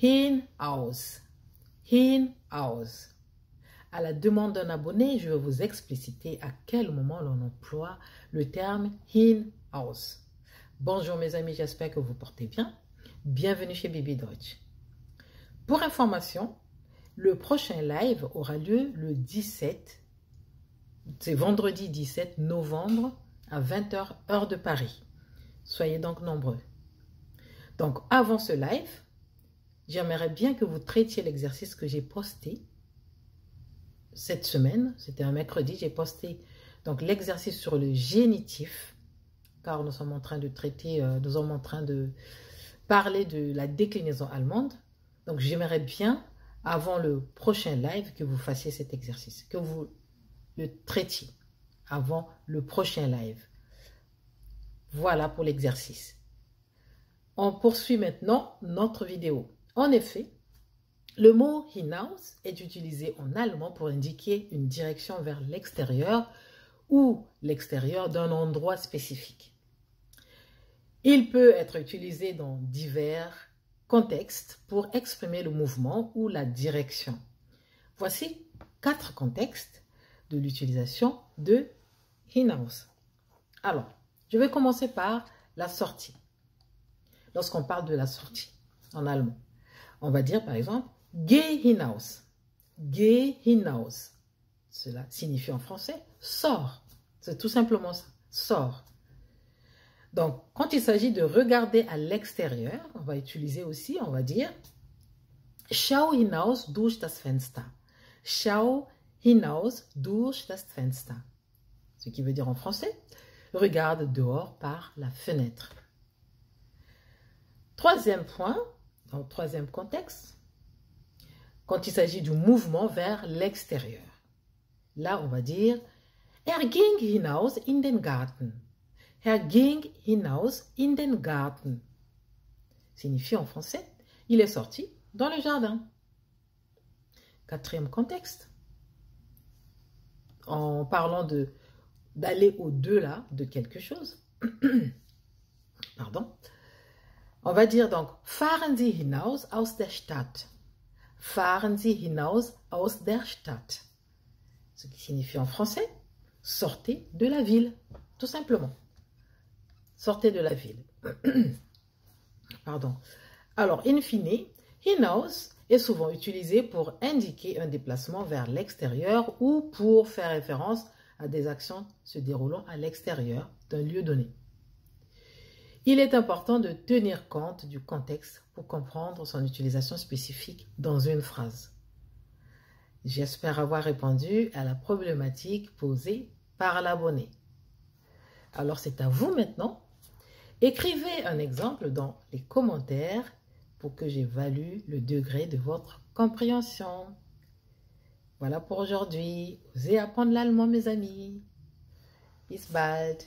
Hinaus. Hinaus. À la demande d'un abonné, je vais vous expliciter à quel moment l'on emploie le terme hinaus. Bonjour mes amis, j'espère que vous portez bien. Bienvenue chez Bibi Deutsch. Pour information, le prochain live aura lieu le 17, c'est vendredi 17 novembre à 20 h heure de Paris. Soyez donc nombreux. Donc avant ce live, j'aimerais bien que vous traitiez l'exercice que j'ai posté cette semaine. C'était un mercredi, j'ai posté donc l'exercice sur le génitif, car nous sommes en train de traiter, nous sommes en train de parler de la déclinaison allemande. Donc j'aimerais bien, avant le prochain live, que vous fassiez cet exercice, que vous le traitiez avant le prochain live. Voilà pour l'exercice. On poursuit maintenant notre vidéo. En effet, le mot hinaus est utilisé en allemand pour indiquer une direction vers l'extérieur ou l'extérieur d'un endroit spécifique. Il peut être utilisé dans divers contextes pour exprimer le mouvement ou la direction. Voici 4 contextes de l'utilisation de hinaus. Alors, je vais commencer par la sortie. Lorsqu'on parle de la sortie en allemand, on va dire par exemple geh hinaus. Geh hinaus. Cela signifie en français sors. C'est tout simplement ça. Sors. Donc, quand il s'agit de regarder à l'extérieur, on va utiliser aussi, on va dire schau hinaus durch das Fenster. Schau hinaus durch das Fenster. Ce qui veut dire en français, regarde dehors par la fenêtre. Troisième point, dans le troisième contexte, quand il s'agit du mouvement vers l'extérieur. Là, on va dire ging hinaus in den Garten. Ging hinaus in den Garten. Signifie en français, il est sorti dans le jardin. Quatrième contexte, en parlant d'aller au-delà de quelque chose. Pardon. On va dire donc, fahren Sie hinaus aus der Stadt. Fahren Sie hinaus aus der Stadt. Ce qui signifie en français, sortez de la ville, tout simplement. Sortez de la ville. Pardon. Alors, in fine, hinaus est souvent utilisé pour indiquer un déplacement vers l'extérieur ou pour faire référence à des actions se déroulant à l'extérieur d'un lieu donné. Il est important de tenir compte du contexte pour comprendre son utilisation spécifique dans une phrase. J'espère avoir répondu à la problématique posée par l'abonné. Alors c'est à vous maintenant. Écrivez un exemple dans les commentaires pour que j'évalue le degré de votre compréhension. Voilà pour aujourd'hui. Osez apprendre l'allemand, mes amis. Bis bald.